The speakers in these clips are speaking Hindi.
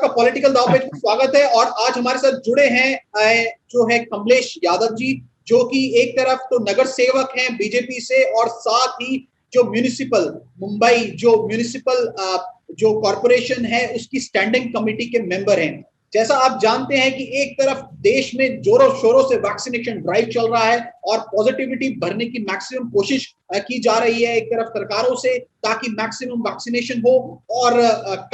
आपका पॉलिटिकल दावपेच में स्वागत है। और आज हमारे साथ जुड़े हैं जो है कमलेश यादव जी, जो कि एक तरफ तो नगर सेवक हैं बीजेपी से, और साथ ही जो म्यूनिसिपल मुंबई जो म्यूनिसिपल जो कॉरपोरेशन है उसकी स्टैंडिंग कमेटी के मेंबर हैं। जैसा आप जानते हैं कि एक तरफ देश में जोरों शोरों से वैक्सीनेशन ड्राइव चल रहा है और पॉजिटिविटी भरने की मैक्सिमम कोशिश की जा रही है एक तरफ सरकारों से, ताकि मैक्सिमम वैक्सीनेशन हो और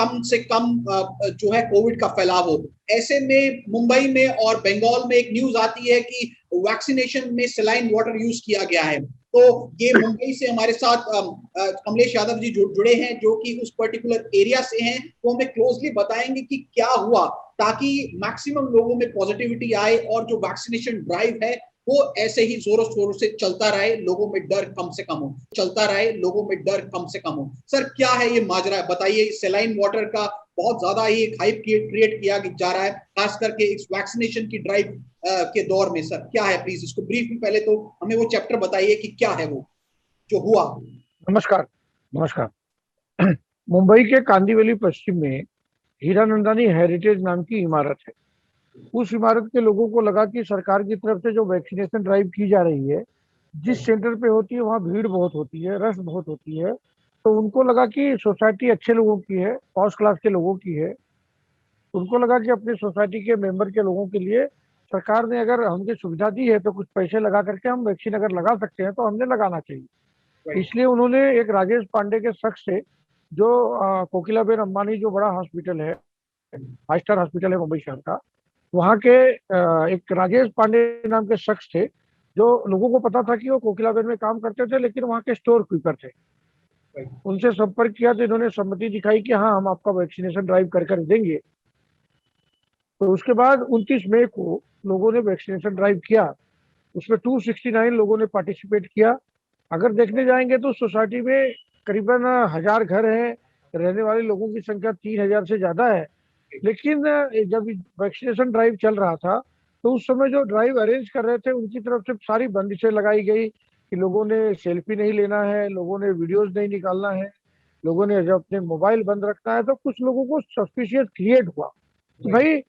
कम से कम जो है कोविड का फैलाव हो। ऐसे में मुंबई में और बंगाल में एक न्यूज आती है कि वैक्सीनेशन में सलाइन वाटर यूज किया गया है। तो ये मुंबई से हमारे साथ कमलेश यादव जी जुड़े हैं, जो कि उस पर्टिकुलर एरिया से हैं। वो हमें क्लोजली बताएंगे कि क्या हुआ, ताकि मैक्सिमम लोगों में पॉजिटिविटी आए और जो वैक्सीनेशन ड्राइव है वो ऐसे ही जोरों शोरों से चलता रहे, लोगों में डर कम से कम हो, चलता रहे, लोगों में डर कम से कम हो। सर, क्या है ये माजरा, बताइए। सलाइन वाटर का बहुत ज्यादा ये हाइप क्रिएट किया जा रहा है, खास करके इस वैक्सीनेशन की ड्राइव के दौर में। सर क्या है, प्लीज इसको ब्रीफ में पहले तो हमें वो चैप्टर बताइए कि क्या है वो जो हुआ। नमस्कार। नमस्कार। मुंबई के कांदिवली पश्चिम में हीरानंदानी हेरिटेज नाम की इमारत है। उस इमारत के लोगों को लगा कि सरकार की तरफ से जो वैक्सीनेशन ड्राइव की जा रही है, जिस सेंटर पे होती है वहाँ भीड़ बहुत होती है, रश बहुत होती है। तो उनको लगा कि सोसाइटी अच्छे लोगों की है, फर्स्ट क्लास के लोगों की है। उनको लगा कि अपनी सोसाइटी के मेंबर के लोगों के लिए सरकार ने अगर हमको सुविधा दी है तो कुछ पैसे लगा करके हम वैक्सीन अगर लगा सकते हैं तो हमने लगाना चाहिए। इसलिए उन्होंने एक राजेश पांडे के शख्स से, जो कोकिलाबेन अंबानी जो बड़ा हॉस्पिटल है, 5 स्टार हॉस्पिटल है मुंबई शहर का, वहाँ के एक राजेश पांडे नाम के शख्स थे, जो लोगों को पता था कि वो कोकिलाबेन में काम करते थे, लेकिन वहाँ के स्टोर कीपर थे। उनसे संपर्क किया तो इन्होंने सम्मति दिखाई कि हाँ, हम आपका वैक्सीनेशन ड्राइव कर देंगे। तो उसके बाद 29 मई को लोगों ने वैक्सीनेशन ड्राइव किया। उसमें 269 लोगों ने पार्टिसिपेट किया। अगर देखने जाएंगे तो सोसाइटी में करीबन 1000 घर हैं, रहने वाले लोगों की संख्या 3000 से ज्यादा है। लेकिन जब वैक्सीनेशन ड्राइव चल रहा था तो उस समय जो ड्राइव अरेंज कर रहे थे उनकी तरफ से सारी बंदिशें लगाई गई कि लोगों ने सेल्फी नहीं लेना है, लोगों ने वीडियोस नहीं निकालना है, लोगों ने जब अपने मोबाइल बंद रखना है। तो कुछ लोगों को सस्पिशियस क्रिएट हुआ कि भाई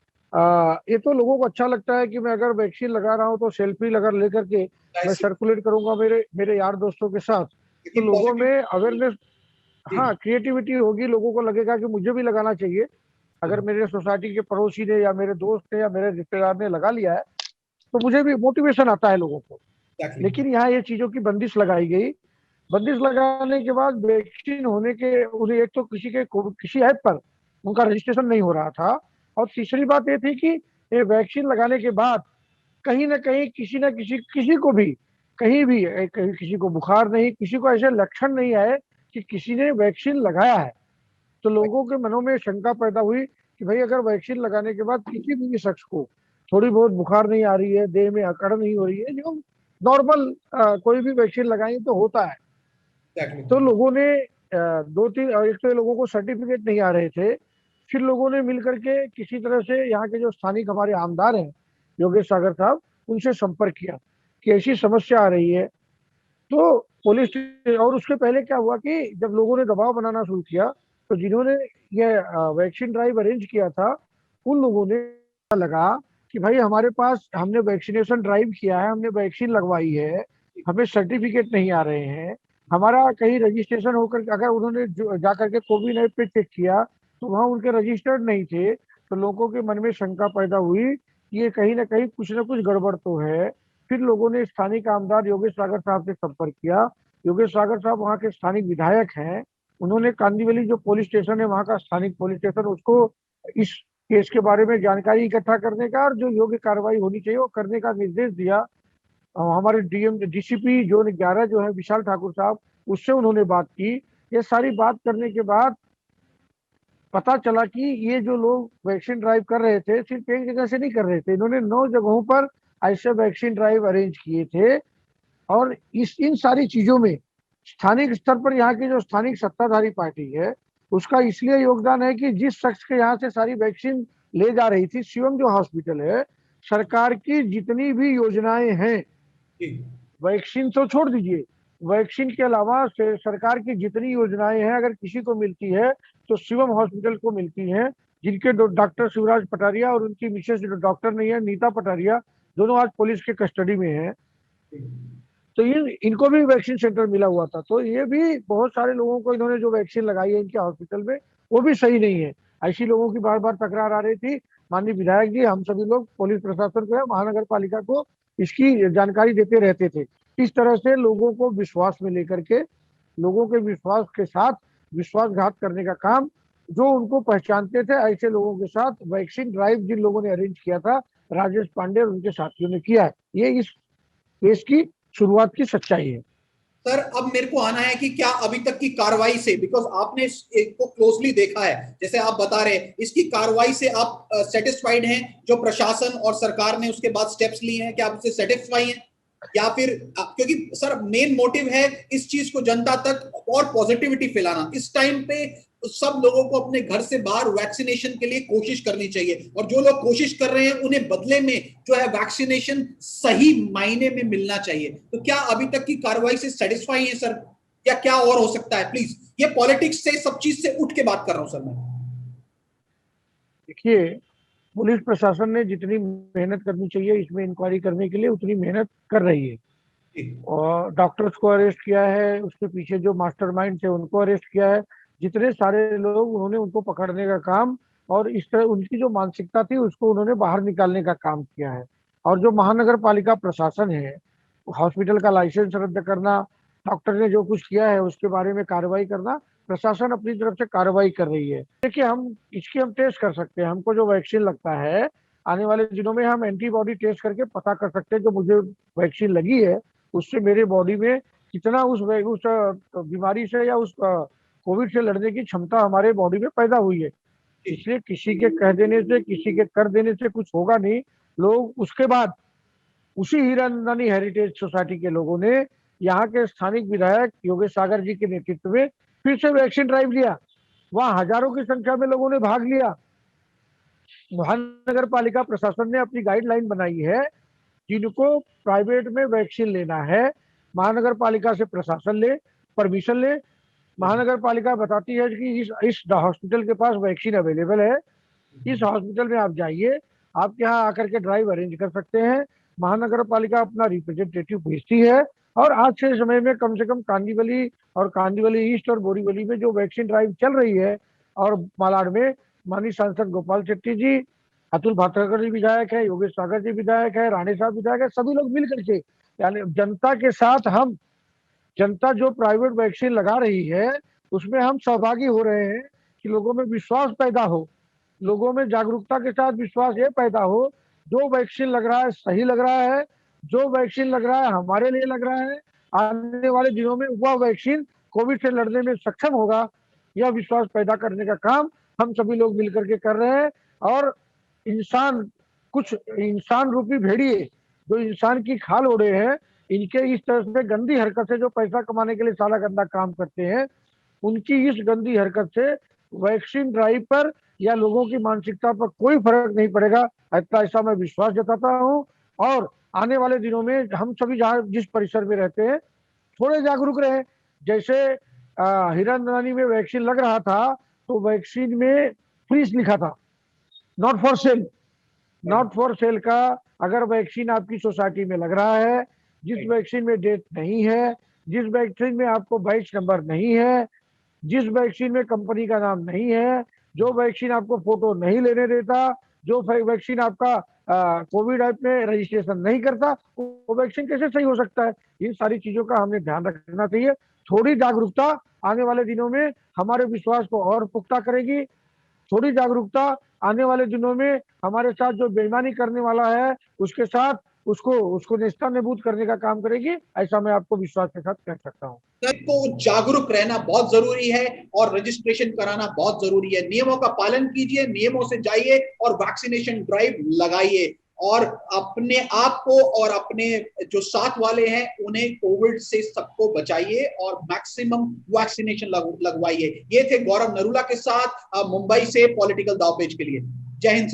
ये तो लोगों को अच्छा लगता है कि मैं अगर वैक्सीन लगा रहा हूँ तो सेल्फी लगा लेकर के मैं सर्कुलेट करूंगा मेरे मेरे यार दोस्तों के साथ। तो लोगों में अवेयरनेस, हाँ, क्रिएटिविटी होगी, लोगों को लगेगा कि मुझे भी लगाना चाहिए। अगर मेरे सोसाइटी के पड़ोसी ने या मेरे दोस्त ने या मेरे रिश्तेदार ने लगा लिया है तो मुझे भी मोटिवेशन आता है लोगों को। लेकिन यहाँ ये चीजों की बंदिश लगाई गई। बंदिश लगाने के बाद वैक्सीन होने के उन्हें एक तो किसी ऐप पर उनका रजिस्ट्रेशन नहीं हो रहा था, और तीसरी बात ये थी कि ये वैक्सीन लगाने के बाद कहीं ना कहीं किसी को भी कहीं भी किसी को बुखार नहीं, किसी को ऐसे लक्षण नहीं आए कि किसी ने वैक्सीन लगाया है। तो लोगों के मनों में शंका पैदा हुई कि भाई अगर वैक्सीन लगाने के बाद किसी भी शख्स को थोड़ी बहुत बुखार नहीं आ रही है, देह में अकड़ नहीं हो रही है, जो नॉर्मल कोई भी वैक्सीन लगाएंगे तो होता है। तो लोगों ने दो तीन, एक तो लोगों को सर्टिफिकेट नहीं आ रहे थे, फिर लोगों ने मिलकर के किसी तरह से यहाँ के जो स्थानिक हमारे आमदार हैं योगेश सागर साहब, उनसे संपर्क किया कि ऐसी समस्या आ रही है। तो पुलिस, और उसके पहले क्या हुआ कि जब लोगों ने दबाव बनाना शुरू किया तो जिन्होंने ये वैक्सीन ड्राइव अरेंज किया था उन लोगों ने लगा कि भाई हमारे पास, हमने वैक्सीनेशन ड्राइव किया है, हमने वैक्सीन लगवाई है, हमें सर्टिफिकेट नहीं आ रहे हैं, हमारा कहीं रजिस्ट्रेशन होकर, अगर उन्होंने जा करके कोविन ऐप पे चेक किया तो वहाँ उनके रजिस्टर्ड नहीं थे। तो लोगों के मन में शंका पैदा हुई कि ये कहीं ना कहीं कुछ ना कुछ गड़बड़ तो है। फिर लोगों ने स्थानीय आमदार योगेश सागर साहब से संपर्क किया। योगेश सागर साहब वहाँ के स्थानिक विधायक हैं। उन्होंने कांदिवली जो पुलिस स्टेशन है वहाँ का स्थानिक पुलिस स्टेशन, उसको इस केस के बारे में जानकारी इकट्ठा करने का और जो योग्य कार्रवाई होनी चाहिए वो करने का निर्देश दिया। हमारे डीसीपी जोन 11 जो है विशाल ठाकुर साहब, उससे उन्होंने बात की। ये सारी बात करने के बाद पता चला कि ये जो लोग वैक्सीन ड्राइव कर रहे थे सिर्फ एक जगह से नहीं कर रहे थे, इन्होंने 9 जगहों पर ऐसे वैक्सीन ड्राइव अरेंज किए थे। और इन सारी चीजों में स्थानिक स्तर पर यहाँ की जो स्थानिक सत्ताधारी पार्टी है उसका इसलिए योगदान है कि जिस शख्स के यहाँ से सारी वैक्सीन ले जा रही थी, शिवम जो हॉस्पिटल है, सरकार की जितनी भी योजनाएं हैं, वैक्सीन तो छोड़ दीजिए, वैक्सीन के अलावा सरकार की जितनी योजनाएं हैं अगर किसी को मिलती है तो शिवम हॉस्पिटल को मिलती हैं। जिनके डॉक्टर शिवराज पटारिया और उनकी मिसेस जो डॉक्टर नहीं है नीता पटारिया, दोनों आज पुलिस के कस्टडी में हैं। तो ये इनको भी वैक्सीन सेंटर मिला हुआ था। तो ये भी बहुत सारे लोगों को इन्होंने जो वैक्सीन लगाई है इनके हॉस्पिटल में, वो भी सही नहीं है। ऐसी लोगों की बार बार तकरार आ रही थी। माननीय विधायक जी, हम सभी लोग पुलिस प्रशासन को या महानगर पालिका को इसकी जानकारी देते रहते थे। इस तरह से लोगों को विश्वास में लेकर के, लोगों के विश्वास के साथ विश्वासघात करने का काम जो उनको पहचानते थे ऐसे लोगों के साथ वैक्सीन ड्राइव जिन लोगों ने अरेंज किया था, राजेश पांडे और उनके साथियों ने किया है। ये इस केस की शुरुआत की सच्चाई है। सर, अब मेरे को आना है कि क्या अभी तक की कार्रवाई से, बिकॉज आपने इसको क्लोजली देखा है, जैसे आप बता रहे हैं, इसकी कार्रवाई से आप सेटिस्फाइड हैं? जो प्रशासन और सरकार ने उसके बाद स्टेप्स लिए हैं, क्या आप उससे सेटिस्फाई हैं? या फिर क्योंकि सर मेन मोटिव है इस चीज को जनता तक और पॉजिटिविटी फैलाना। इस टाइम पे सब लोगों को अपने घर से बाहर वैक्सीनेशन के लिए कोशिश करनी चाहिए, और जो लोग कोशिश कर रहे हैं उन्हें बदले में जो है वैक्सीनेशन सही मायने में मिलना चाहिए। तो क्या अभी तक की कार्रवाई से सेटिस्फाई है सर, या क्या और हो सकता है? प्लीज, ये पॉलिटिक्स से सब चीज से उठ के बात कर रहा हूं सर मैं। देखिए, पुलिस प्रशासन ने जितनी मेहनत करनी चाहिए इसमें इंक्वायरी करने के लिए उतनी मेहनत कर रही है, और डॉक्टर्स को अरेस्ट किया है, उसके पीछे जो मास्टरमाइंड थे उनको अरेस्ट किया है, जितने सारे लोग उन्होंने उनको पकड़ने का काम और इस तरह उनकी जो मानसिकता थी उसको उन्होंने बाहर निकालने का काम किया है। और जो महानगर पालिका प्रशासन है, हॉस्पिटल का लाइसेंस रद्द करना, डॉक्टर ने जो कुछ किया है उसके बारे में कार्रवाई करना, प्रशासन अपनी तरफ से कार्रवाई कर रही है। देखिए, हम टेस्ट कर सकते हैं, हमको जो वैक्सीन लगता है आने वाले दिनों में हम एंटीबॉडी टेस्ट करके पता कर सकते हैं जो मुझे वैक्सीन लगी है उससे मेरे बॉडी में कितना उस बीमारी से या उस कोविड से लड़ने की क्षमता हमारे बॉडी में पैदा हुई है। इसलिए किसी के कह देने से, किसी के कर देने से कुछ होगा नहीं। लोग उसके बाद उसी हीरानंदानी हेरिटेज सोसाइटी के लोगों ने यहाँ के स्थानिक विधायक योगेश सागर जी के नेतृत्व में फिर से वैक्सीन ड्राइव लिया। वहां हजारों की संख्या में लोगों ने भाग लिया। महानगर पालिका प्रशासन ने अपनी गाइडलाइन बनाई है, जिनको प्राइवेट में वैक्सीन लेना है महानगर पालिका से प्रशासन ले, परमिशन ले। महानगर पालिका बताती है कि इस हॉस्पिटल के पास वैक्सीन अवेलेबल है, इस हॉस्पिटल में आप जाइए, आप यहाँ आकर के ड्राइव अरेंज कर सकते हैं। महानगर पालिका अपना रिप्रेजेंटेटिव भेजती है, और आज के समय में कम से कम कांदीवली और कांदीवली ईस्ट और बोरीवली में जो वैक्सीन ड्राइव चल रही है, और मालाड में माननीय सांसद गोपाल शेट्टी जी, अतुल भाटकर जी विधायक है, योगेश सागर जी विधायक है, राणे साहब विधायक है, सभी लोग मिल करके, यानी जनता के साथ हम, जनता जो प्राइवेट वैक्सीन लगा रही है उसमें हम सहभागी हो रहे हैं कि लोगों में विश्वास पैदा हो, लोगों में जागरूकता के साथ विश्वास ये पैदा हो, जो वैक्सीन लग रहा है सही लग रहा है, जो वैक्सीन लग रहा है हमारे लिए लग रहा है, आने वाले दिनों में वह वैक्सीन कोविड से लड़ने में सक्षम होगा, यह विश्वास पैदा करने का काम हम सभी लोग मिलकर के कर रहे हैं। और कुछ इंसान रूपी भेड़िए जो इंसान की खाल ओढ़े हैं, इनके इस तरह से गंदी हरकत से जो पैसा कमाने के लिए साला गंदा काम करते हैं, उनकी इस गंदी हरकत से वैक्सीन ड्राइव पर या लोगों की मानसिकता पर कोई फर्क नहीं पड़ेगा, ऐसा मैं विश्वास जताता हूँ। और आने वाले दिनों में हम सभी जहाँ जिस परिसर में रहते हैं थोड़े जागरूक रहे। जैसे हीरानंदानी में वैक्सीन लग रहा था तो वैक्सीन में फ्रीज लिखा था, not for sale. Not for sale का अगर वैक्सीन आपकी सोसाइटी में लग रहा है, जिस वैक्सीन में डेट नहीं है, जिस वैक्सीन में आपको बैच नंबर नहीं है, जिस वैक्सीन में कंपनी का नाम नहीं है, जो वैक्सीन आपको फोटो नहीं लेने देता, जो वैक्सीन आपका कोविड ऐप में रजिस्ट्रेशन नहीं करता, वो वैक्सीन कैसे सही हो सकता है? इन सारी चीजों का हमने ध्यान रखना चाहिए। थोड़ी जागरूकता आने वाले दिनों में हमारे विश्वास को और पुख्ता करेगी। थोड़ी जागरूकता आने वाले दिनों में हमारे साथ जो बेईमानी करने वाला है उसके साथ उसको नेस्तनाबूद करने का काम करेगी, ऐसा मैं आपको विश्वास के साथ कह सकता हूँ। तो जागरूक रहना बहुत जरूरी है और रजिस्ट्रेशन कराना बहुत जरूरी है। नियमों का पालन कीजिए, नियमों से जाइए और वैक्सीनेशन ड्राइव लगाइए, और अपने आप को और अपने जो साथ वाले हैं उन्हें कोविड से सबको बचाइए और मैक्सिमम वैक्सीनेशन लगवाइए। ये थे गौरव नरूला के साथ मुंबई से पॉलिटिकल दावपेच के लिए। जय हिंद सर।